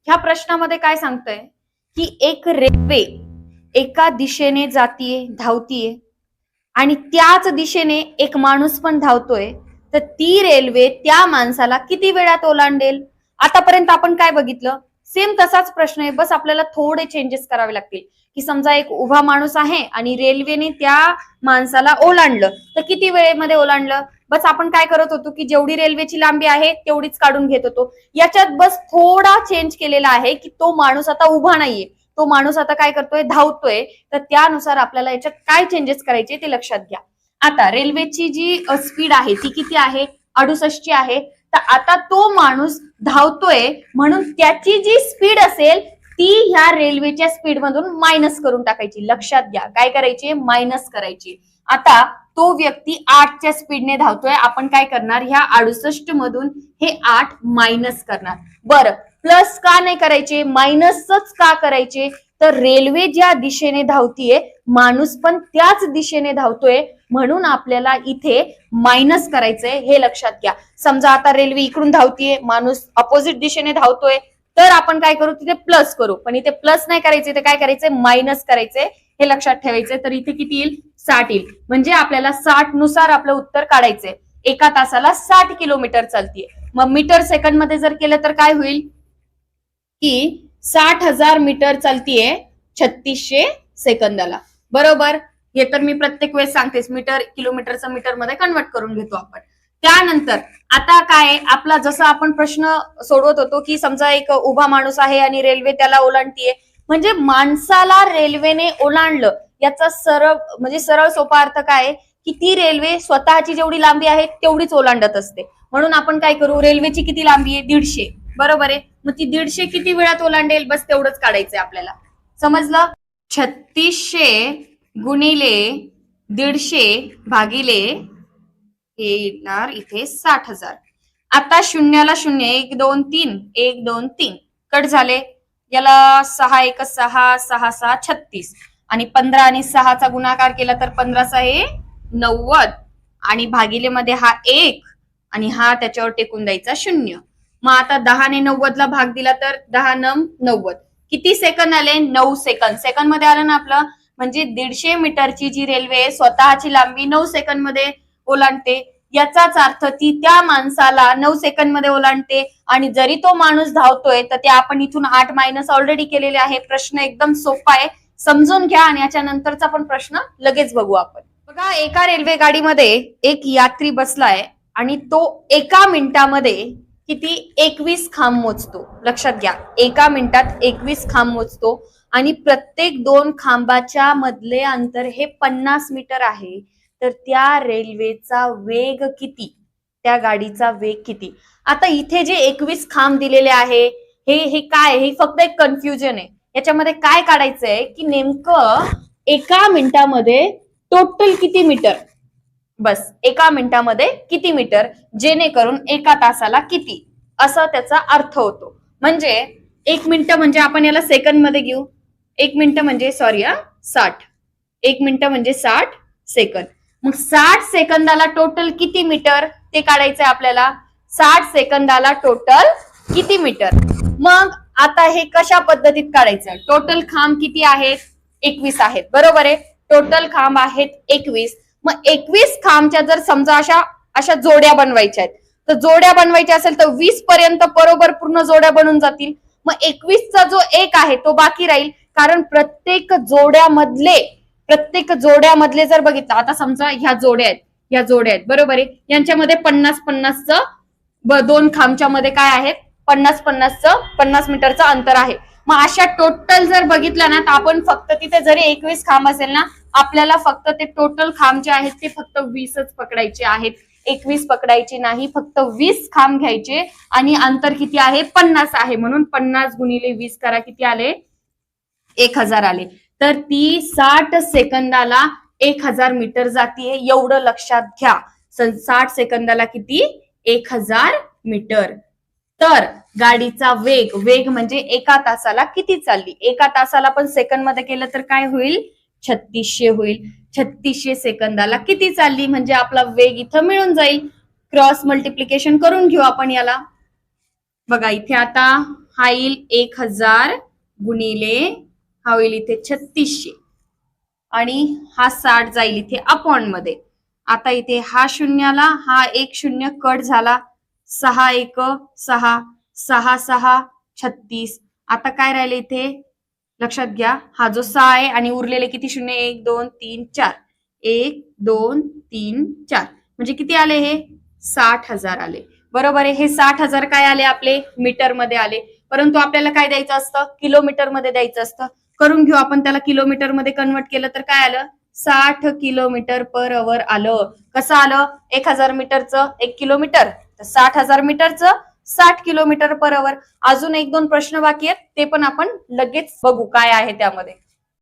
ह्या प्रश्नामध्ये काय सांगतंय की एक रेल्वे एका दिशेने जातीये, धावतीये आणि त्याच दिशेने एक माणूस पण धावतोय, तर ती रेल्वे त्या माणसाला किती वेळात ओलांडेल? आतापर्यंत आपण काय बघितलं? सेम तसाच प्रश्न आहे, बस आपल्याला थोडे चेंजेस करावे लागतील. की समजा एक उभा माणूस आहे आणि रेल्वेने त्या माणसाला ओलांडलं, तर किती वेळेमध्ये ओलांडलं? बस आपण काय करत होतो की जेवढी रेल्वेची लांबी आहे तेवढीच काढून घेत होतो. याच्यात बस थोडा चेंज केलेला आहे की तो माणूस आता उभा नाहीये, तो माणूस आता काय करतोय, धावतोय. तर त्यानुसार आपल्याला याच्यात काय चेंजेस करायचे ते लक्षात घ्या. आता रेल्वेची जी स्पीड आहे ती किती आहे? 68 ची आहे. तर आता तो माणूस धावतोय म्हणून त्याची जी स्पीड असेल ती ह्या रेल्वेच्या स्पीड मधून मायनस करून टाकायची. लक्षात घ्या, काय करायची? मायनस करायची. आता तो व्यक्ती 8च्या स्पीडने धावतोय, आपण काय करणार? ह्या 68 मधून हे 8 मायनस करणार. बरं, प्लस का नाही करायचे, मायनसच का करायचे? तर रेल्वे ज्या दिशेने धावतीये, माणूस पण त्याच दिशेने धावतोय, म्हणून आपल्याला इथे मायनस करायचंय, हे लक्षात घ्या. समजा आता रेल्वे इकडून धावतीये, माणूस अपोजिट दिशेने धावतोय, तर आपण काय करू? तिथे प्लस करू. पण इथे प्लस नाही करायचे, इथे काय करायचंय? मायनस करायचंय, हे लक्षात ठेवायचंय. तर इथे किती येईल? 60 येईल. म्हणजे आपल्याला 60 नुसार आपलं उत्तर काढायचंय. एका तासाला 60 किलोमीटर चालतीये. मग मीटर सेकंड मध्ये जर केलं तर काय होईल की 60,000 मीटर चालतीये 3600 सेकंदाला. बरोबर? हे तर मी प्रत्येक वेळेस सांगतेस, मीटर किलोमीटरचं मीटर मध्ये कन्वर्ट करून घेतो आपण. त्यानंतर आता काय, आपला जसं आपण प्रश्न सोडवत होतो की समजा एक उभा माणूस आहे आणि रेल्वे त्याला ओलांडतीये, म्हणजे माणसाला रेल्वेने ओलांडलं, याचा सरळ सोपा अर्थ काय की ती रेल्वे स्वतःची जेवढी लांबी आहे तेवढीच ओलांडत असते. म्हणून आपण काय करू? रेल्वेची किती लांबी आहे? 150. बरोबर आहे. मग ती 150 किती वेळात ओलांडेल? बस तेवढंच काढायचंय आपल्याला. समजलं? 3600 गुणिले 150 भागिले हे येणार इथे 60,000. आता शून्याला शून्य, 1 2 3, 1 2 3 कट झाले. याला 6 1 6, 6 6 36 आणि 15 आणि 6चा गुणाकार केला तर 15 6 90 आणि भागिले मध्ये हा 1 आणि हा त्याच्यावर टेकून द्यायचा 0. मग आता 10 ने 90 ला भाग दिला तर 10 9 90. किती सेकंद आले? 9 सेकंद. सेकंद मध्ये आलं ना आपलं. म्हणजे 150 मीटरची जी रेल्वे स्वतःची लांबी 9 सेकंद मध्ये ओलांडते, याचाच अर्थ ती त्या माणसाला 9 सेकंद मध्ये ओलांडते. आणि जरी तो माणूस धावतोय तर ते आपण इथून 8 मायनस ऑलरेडी केलेले आहे. प्रश्न एकदम सोपा आहे, समजून घ्या आणि याच्या नंतरचा पण प्रश्न लगेच बघू आपण. बघा, एका रेल्वे गाडीमध्ये एक यात्री बसलाय आणि तो एका मिनिटामध्ये किती? 21 खांब मोजतो. लक्षात घ्या, एका मिनिटात 21 खांब मोजतो आणि प्रत्येक 2 खांबाच्या मधले अंतर हे 50 मीटर आहे. तर त्या रेल्वेचा वेग किती? त्या गाडीचा वेग किती? आता इथे जे 21 खांब दिलेले आहे, हे काय? हे फक्त एक कन्फ्युजन आहे. याच्यामध्ये काय काढायचंय की नेमकं एका मिनिटामध्ये टोटल किती मीटर, बस एका मिनिटामध्ये किती मीटर, जेणेकरून एका तासाला किती, असा त्याचा अर्थ होतो. म्हणजे 1 मिनिट म्हणजे आपण याला सेकंड मध्ये घेऊ. 1 मिनिट म्हणजे 60. 1 मिनिट म्हणजे 60 सेकंद. मग 60 सेकंदाला टोटल किती मीटर ते काढायचंय आपल्याला. 60 सेकंदाला टोटल किती मीटर. मग आता हे कशा पद्धतीत काढायचं? टोटल खांब किती आहेत? 21 आहेत. बरोबर आहे. टोटल खांब आहेत 21. मग 21 खांबच्या जर समजा अशा जोड्या बनवायच्या आहेत, तर जोड्या बनवायच्या असेल तर 20 पर्यंत बरोबर पूर्ण जोड्या बनून जातील. मग 21चा जो एक आहे तो बाकी राहील, कारण प्रत्येक जोड्यामधले जर बघितलं, आता समजा ह्या जोड्या आहेत बरोबर आहे, यांच्यामध्ये 50-50चं 2 खांबच्या मध्ये काय आहेत? 50 मीटरचं अंतर आहे. मग अशा टोटल जर बघितलं ना, तर आपण फक्त तिथे जरी 21 खांब असेल ना, आपल्याला फक्त ते टोटल खांब जे आहेत ते फक्त 20च पकडायचे आहेत, 21 पकडायचे नाही. फक्त 20 खांब घ्यायचे आणि अंतर किती आहे? 50 आहे. म्हणून 50 गुणिले 20 करा, किती आले? 1000 आले. तर ती 60 सेकंदाला 1000 मीटर जातीये, एवढं लक्षात घ्या. 60 सेकंदाला किती? 1000 मीटर. तर गाडीचा वेग म्हणजे एका तासाला किती चालली. एका तासाला पण सेकंद मध्ये केलं तर काय होईल? 3600 होईल. 3600 सेकंदाला किती चालली, म्हणजे आपला वेग इथं मिळून जाईल. क्रॉस मल्टिप्लिकेशन करून घेऊ आपण याला. बघा, इथे आता हा येईल 1000 गुणिले हा होईल इथे 3600 आणि हा 60 जाईल इथे अपॉन मध्ये. आता इथे हा शून्याला हा एक शून्य कट झाला. 6 एक 6 6 6 36. आता काय राहिले इथे लक्षात घ्या, हा जो 6 आहे आणि उरलेले किती शून्य 1 2 3 4 1 2 3 4 म्हणजे किती आले हे 60,000 आले. बरोबर आहे. हे 60,000 काय आले आपले मीटर मध्ये आले, परंतु आपल्याला काय द्यायचं असतं किलोमीटर मध्ये द्यायचं असतं. करून घेऊ आपण त्याला किलोमीटर मध्ये कन्वर्ट केलं तर काय आलं 60 किलोमीटर पर अवर आलं. कसं आलं 1000 मीटरचं 1 किलोमीटर तर 60,000 मीटरचं 60 किलोमीटर पर अवर. अजून 1-2 प्रश्न बाकी आहेत ते पण आपण लगेच बघू काय आहे त्यामध्ये.